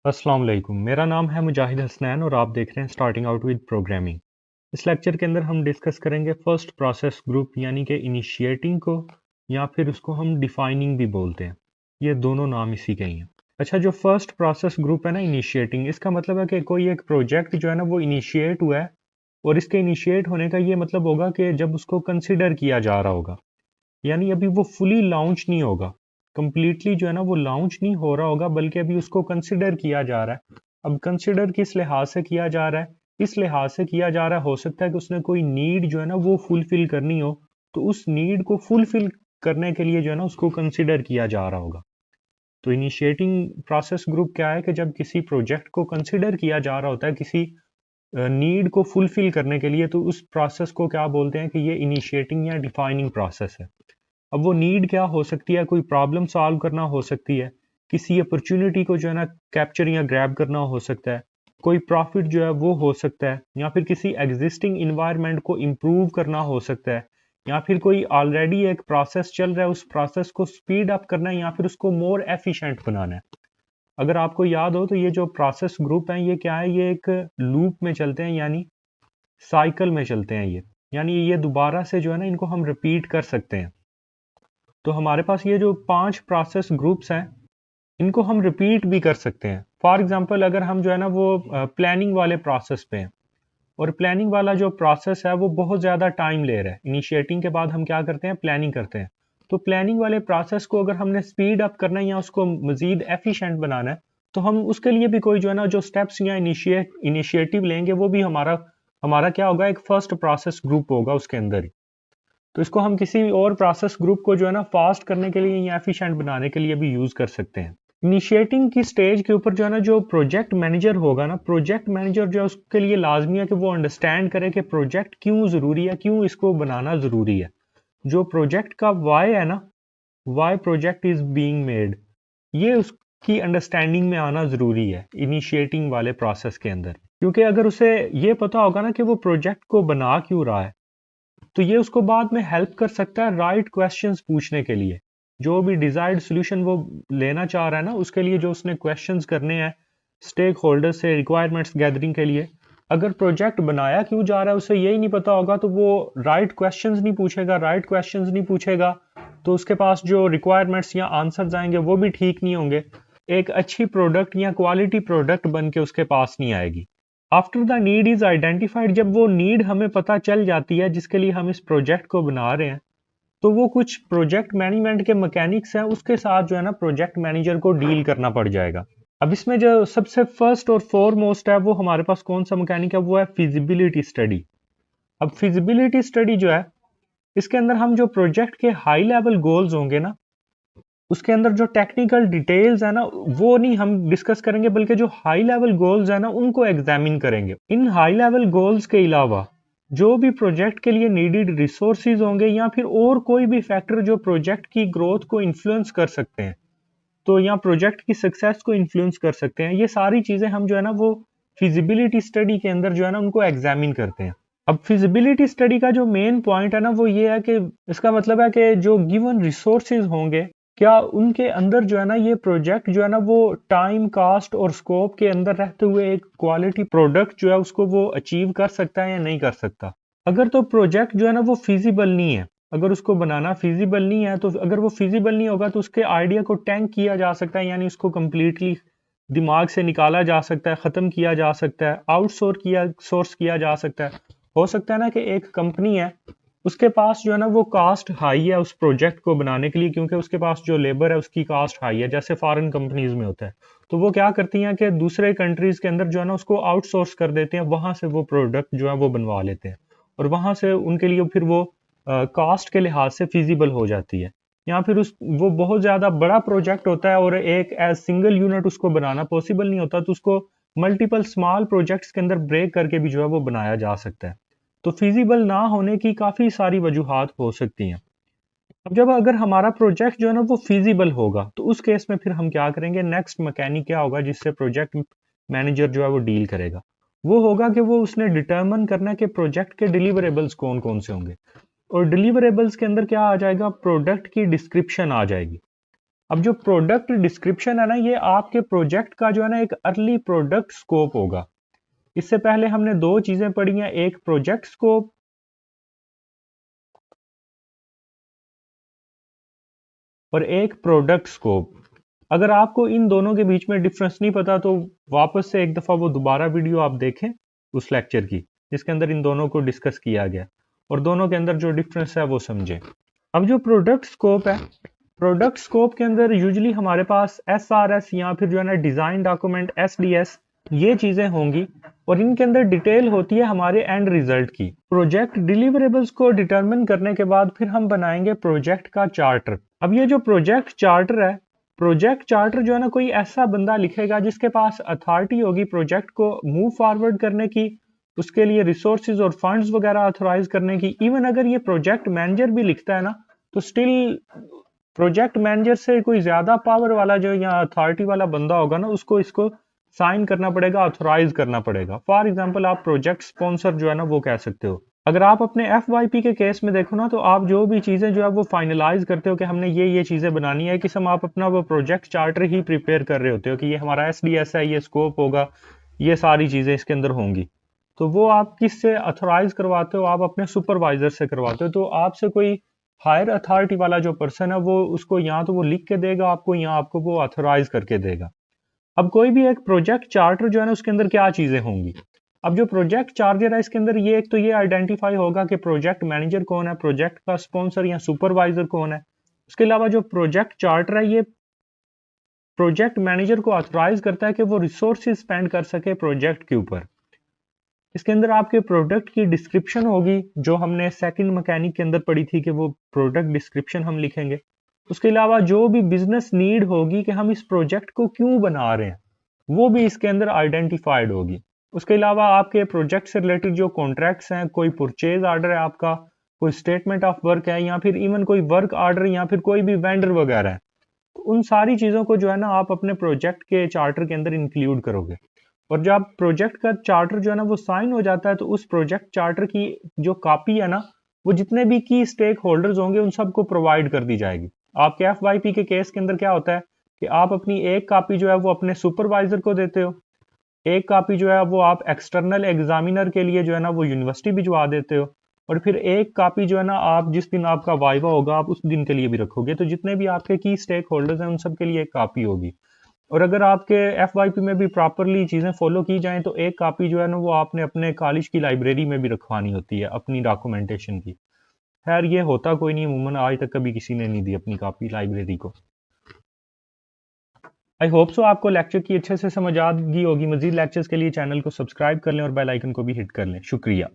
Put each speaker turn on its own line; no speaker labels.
अस्सलाम वालेकुम। मेरा नाम है मुजाहिद हसनैन और आप देख रहे हैं स्टार्टिंग आउट विद प्रोग्रामिंग। इस लेक्चर के अंदर हम डिस्कस करेंगे फर्स्ट प्रोसेस ग्रुप यानी कि इनिशिएटिंग को, या फिर उसको हम डिफाइनिंग भी बोलते हैं। ये दोनों नाम इसी के ही हैं। अच्छा, जो फर्स्ट प्रोसेस ग्रुप है ना इनिशिएटिंग, इसका मतलब है कि कोई एक प्रोजेक्ट जो है ना वो इनिशिएट हुआ है, और इसके इनिशिएट होने का ये मतलब होगा कि जब उसको कंसिडर किया जा रहा होगा, यानी अभी वो फुली लॉन्च नहीं होगा, कंप्लीटली जो है ना वो लॉन्च नहीं हो रहा होगा, बल्कि अभी उसको कंसिडर किया जा रहा है। अब कंसिडर किस लिहाज से किया जा रहा है? इस लिहाज से किया जा रहा है, हो सकता है कि उसने कोई नीड जो है ना वो फुलफिल करनी हो, तो उस नीड को फुलफिल करने के लिए जो है ना उसको कंसिडर किया जा रहा होगा। तो इनिशिएटिंग प्रोसेस ग्रुप क्या है कि जब किसी प्रोजेक्ट को कंसिडर किया जा रहा होता है किसी नीड को फुलफिल करने के लिए, तो उस प्रोसेस को क्या बोलते हैं कि ये इनिशिएटिंग या डिफाइनिंग प्रोसेस है। अब वो नीड क्या हो सकती है? कोई प्रॉब्लम सॉल्व करना हो सकती है, किसी अपॉर्चुनिटी को जो है ना कैप्चर या ग्रैब करना हो सकता है, कोई प्रॉफिट जो है वो हो सकता है, या फिर किसी एग्जिस्टिंग इन्वायरमेंट को इम्प्रूव करना हो सकता है, या फिर कोई ऑलरेडी एक प्रोसेस चल रहा है उस प्रोसेस को स्पीड अप करना है, या फिर उसको मोर एफिशिएंट बनाना है। अगर आपको याद हो तो ये जो प्रोसेस ग्रुप हैं ये क्या है, ये एक लूप में चलते हैं, यानी साइकिल में चलते हैं ये, यानी ये दोबारा से जो है ना इनको हम रिपीट कर सकते हैं। तो हमारे पास ये जो 5 प्रोसेस ग्रुप्स हैं, इनको हम रिपीट भी कर सकते हैं। फॉर एग्जांपल अगर हम जो है ना वो प्लानिंग वाले प्रोसेस पे हैं, और प्लानिंग वाला जो प्रोसेस है वो बहुत ज़्यादा टाइम ले रहा है, इनिशिएटिंग के बाद हम क्या करते हैं, प्लानिंग करते हैं। तो प्लानिंग वाले प्रोसेस को अगर हमने स्पीड अप करना है या उसको मज़ीद एफिशिएंट बनाना है, तो हम उसके लिए भी कोई जो है ना जो स्टेप्स या इनिशिएटिव लेंगे, वो भी हमारा हमारा क्या होगा, एक फर्स्ट प्रोसेस ग्रुप होगा उसके अंदर ही। तो इसको हम किसी और प्रोसेस ग्रुप को जो है ना फास्ट करने के लिए या एफिशिएंट बनाने के लिए भी यूज कर सकते हैं। इनिशिएटिंग की स्टेज के ऊपर जो है ना जो प्रोजेक्ट मैनेजर होगा ना, प्रोजेक्ट मैनेजर जो है उसके लिए लाजमी है कि वो अंडरस्टैंड करे कि प्रोजेक्ट क्यों ज़रूरी है, क्यों इसको बनाना ज़रूरी है। जो प्रोजेक्ट का वाई है ना, why project is being made, ये उसकी अंडरस्टैंडिंग में आना ज़रूरी है इनिशिएटिंग वाले प्रोसेस के अंदर। क्योंकि अगर उसे ये पता होगा ना कि वो प्रोजेक्ट को बना क्यों रहा है, तो ये उसको बाद में हेल्प कर सकता है राइट क्वेश्चंस पूछने के लिए। जो भी डिजायर्ड सोल्यूशन वो लेना चाह रहा है ना, उसके लिए जो उसने क्वेश्चंस करने हैं स्टेक होल्डर से रिक्वायरमेंट्स गैदरिंग के लिए, अगर प्रोजेक्ट बनाया क्यों जा रहा है उसे यही नहीं पता होगा, तो वो राइट क्वेश्चंस नहीं पूछेगा। राइट क्वेश्चंस नहीं पूछेगा तो उसके पास जो रिक्वायरमेंट्स या आंसर्स आएंगे वो भी ठीक नहीं होंगे। एक अच्छी प्रोडक्ट या क्वालिटी प्रोडक्ट बन के उसके पास नहीं आएगी। After the need is identified, जब वो नीड हमें पता चल जाती है जिसके लिए हम इस प्रोजेक्ट को बना रहे हैं, तो वो कुछ प्रोजेक्ट मैनेजमेंट के मैकेनिक्स हैं, उसके साथ जो है ना प्रोजेक्ट मैनेजर को डील करना पड़ जाएगा। अब इसमें जो सबसे फर्स्ट और फोरमोस्ट है वो हमारे पास कौन सा मैकेनिक है, वो है फिजिबिलिटी स्टडी। अब फिजिबिलिटी स्टडी जो है, इसके अंदर हम जो प्रोजेक्ट के हाई लेवल गोल्स होंगे ना, उसके अंदर जो टेक्निकल डिटेल्स है ना वो नहीं हम डिस्कस करेंगे, बल्कि जो हाई लेवल गोल्स है ना उनको एग्जामिन करेंगे। इन हाई लेवल गोल्स के अलावा जो भी प्रोजेक्ट के लिए नीडेड रिसोर्सेज होंगे, या फिर और कोई भी फैक्टर जो प्रोजेक्ट की ग्रोथ को इन्फ्लुएंस कर सकते हैं, तो या प्रोजेक्ट की सक्सेस को इन्फ्लुएंस कर सकते हैं, ये सारी चीजें हम जो है ना वो फिजिबिलिटी स्टडी के अंदर जो है ना उनको एग्जामिन करते हैं। अब फिजिबिलिटी स्टडी का जो मेन पॉइंट है ना वो ये है कि इसका मतलब है कि जो गिवन रिसोर्सेज होंगे, क्या उनके अंदर जो है ना ये प्रोजेक्ट जो है ना वो टाइम कास्ट और स्कोप के अंदर रहते हुए एक क्वालिटी प्रोडक्ट जो है उसको वो अचीव कर सकता है या नहीं कर सकता। अगर तो प्रोजेक्ट जो है ना वो फिजिबल नहीं है, अगर उसको बनाना फिजिबल नहीं है, तो अगर वो फिजिबल नहीं होगा तो उसके आइडिया को टैंक किया जा सकता है, यानी उसको कंप्लीटली दिमाग से निकाला जा सकता है, ख़त्म किया जा सकता है, सोर्स किया जा सकता है। हो सकता है ना कि एक कंपनी है, उसके पास जो है ना वो कास्ट हाई है उस प्रोजेक्ट को बनाने के लिए, क्योंकि उसके पास जो लेबर है उसकी कास्ट हाई है, जैसे फॉरेन कंपनीज में होता है। तो वो क्या करती हैं कि दूसरे कंट्रीज के अंदर जो है ना उसको आउटसोर्स कर देते हैं, वहां से वो प्रोडक्ट जो है वो बनवा लेते हैं, और वहां से उनके लिए फिर वो कास्ट के लिहाज से फिजिबल हो जाती है। या फिर उस वो बहुत ज्यादा बड़ा प्रोजेक्ट होता है और एक एज सिंगल यूनिट उसको बनाना पॉसिबल नहीं होता, तो उसको मल्टीपल स्मॉल प्रोजेक्ट्स के अंदर ब्रेक करके भी जो है वो बनाया जा सकता है। तो फिजिबल ना होने की काफी सारी वजूहात हो सकती हैं। अब जब अगर हमारा प्रोजेक्ट जो है ना वो फिजिबल होगा, तो उस केस में फिर हम क्या करेंगे, नेक्स्ट मैकेनिक क्या होगा जिससे प्रोजेक्ट मैनेजर जो है वो डील करेगा, वो होगा कि वो उसने डिटर्मन करना है कि प्रोजेक्ट के डिलीवरेबल्स कौन कौन से होंगे। और डिलीवरेबल्स के अंदर क्या आ जाएगा, प्रोडक्ट की डिस्क्रिप्शन आ जाएगी। अब जो प्रोडक्ट डिस्क्रिप्शन है ना, ये आपके प्रोजेक्ट का जो है ना एक अर्ली प्रोडक्ट स्कोप होगा। इससे पहले हमने दो चीजें पढ़ी हैं, एक प्रोजेक्ट स्कोप और एक प्रोडक्ट स्कोप। अगर आपको इन दोनों के बीच में डिफरेंस नहीं पता तो वापस से एक दफा वो दोबारा वीडियो आप देखें उस लेक्चर की, जिसके अंदर इन दोनों को डिस्कस किया गया और दोनों के अंदर जो डिफरेंस है वो समझें। अब जो प्रोडक्ट स्कोप है, प्रोडक्ट स्कोप के अंदर यूजुअली हमारे पास SRS या फिर जो है ना डिजाइन डॉक्यूमेंट SDS ये चीजें होंगी और इनके अंदर डिटेल होती है हमारे एंड रिजल्ट की। प्रोजेक्ट डिलीवरेबल्स को डिटरमिन करने के बाद फिर हम बनाएंगे प्रोजेक्ट का चार्टर। अब ये जो प्रोजेक्ट चार्टर है, प्रोजेक्ट चार्टर जो है ना कोई ऐसा बंदा लिखेगा जिसके पास अथॉरिटी होगी प्रोजेक्ट को मूव फॉरवर्ड करने की, उसके लिए रिसोर्सेज और फंड्स वगैरह ऑथराइज करने की। इवन अगर ये प्रोजेक्ट मैनेजर भी लिखता है ना तो स्टिल प्रोजेक्ट मैनेजर से कोई ज्यादा पावर वाला जो यहाँ अथॉरिटी वाला बंदा होगा ना, उसको इसको साइन करना पड़ेगा, ऑथराइज करना पड़ेगा। फॉर एग्जांपल आप प्रोजेक्ट स्पॉन्सर जो है ना वो कह सकते हो। अगर आप अपने FYP के केस में देखो ना, तो आप जो भी चीजें जो है वो फाइनलाइज करते हो कि हमने ये चीजें बनानी है, कि सम आप अपना वो प्रोजेक्ट चार्टर ही प्रिपेयर कर रहे होते हो कि ये हमारा SDS है, ये स्कोप होगा, ये सारी चीजें इसके अंदर होंगी। तो वो आप किससे अथोराइज करवाते हो? आप अपने सुपरवाइजर से करवाते हो। तो आपसे कोई हायर अथॉरिटी वाला जो पर्सन है वो उसको यहाँ तो वो लिख के देगा आपको, यहाँ आपको वो अथोराइज करके देगा। अब कोई भी एक प्रोजेक्ट चार्टर जो है ना उसके अंदर क्या चीजें होंगी? अब जो प्रोजेक्ट चार्टर है इसके अंदर ये एक तो ये आइडेंटिफाई होगा कि प्रोजेक्ट मैनेजर कौन है, प्रोजेक्ट का स्पॉन्सर या सुपरवाइजर कौन है। उसके अलावा जो प्रोजेक्ट चार्टर है ये प्रोजेक्ट मैनेजर को ऑथराइज करता है कि वो रिसोर्सेज स्पेंड कर सके प्रोजेक्ट के ऊपर। इसके अंदर आपके प्रोडक्ट की डिस्क्रिप्शन होगी जो हमने सेकंड मैकेनिक के अंदर पढ़ी थी कि वो प्रोडक्ट डिस्क्रिप्शन हम लिखेंगे। उसके अलावा जो भी बिजनेस नीड होगी कि हम इस प्रोजेक्ट को क्यों बना रहे हैं, वो भी इसके अंदर आइडेंटिफाइड होगी। उसके अलावा आपके प्रोजेक्ट से रिलेटेड जो कॉन्ट्रैक्ट्स हैं, कोई परचेज ऑर्डर है आपका, कोई स्टेटमेंट ऑफ वर्क है, या फिर इवन कोई वर्क ऑर्डर या फिर कोई भी वेंडर वगैरह है, तो उन सारी चीजों को जो है ना आप अपने प्रोजेक्ट के चार्टर के अंदर इंक्लूड करोगे। और जब प्रोजेक्ट का चार्टर जो है ना वो साइन हो जाता है तो उस प्रोजेक्ट चार्टर की जो कॉपी है ना, वो जितने भी की स्टेक होल्डर्स होंगे उन सबको प्रोवाइड कर दी जाएगी। आपके FYP के केस के अंदर क्या होता है कि आप अपनी एक कॉपी जो है वो अपने सुपरवाइजर को देते हो, एक कॉपी जो है वो आप एक्सटर्नल एग्जामिनर के लिए जो है ना वो यूनिवर्सिटी भिजवा देते हो, और फिर एक कॉपी जो है ना आप जिस दिन आपका वाइवा होगा आप उस दिन के लिए भी रखोगे। तो जितने भी आपके की स्टेक होल्डर्स हैं उन सब के लिए एक कॉपी होगी। और अगर आपके FYP में भी प्रॉपरली चीजें फॉलो की जाएं तो एक कॉपी जो है ना वो आपने अपने कॉलेज की लाइब्रेरी में भी रखवानी होती है अपनी डॉक्यूमेंटेशन की। खैर ये होता कोई नहीं, अमूमन आज तक कभी किसी ने नहीं दी अपनी कॉपी लाइब्रेरी को। आई होप सो आपको लेक्चर की अच्छे से समझ आ गई होगी। मजीद लेक्चर्स के लिए चैनल को सब्सक्राइब कर लें और बेल आइकन को भी हिट कर लें। शुक्रिया।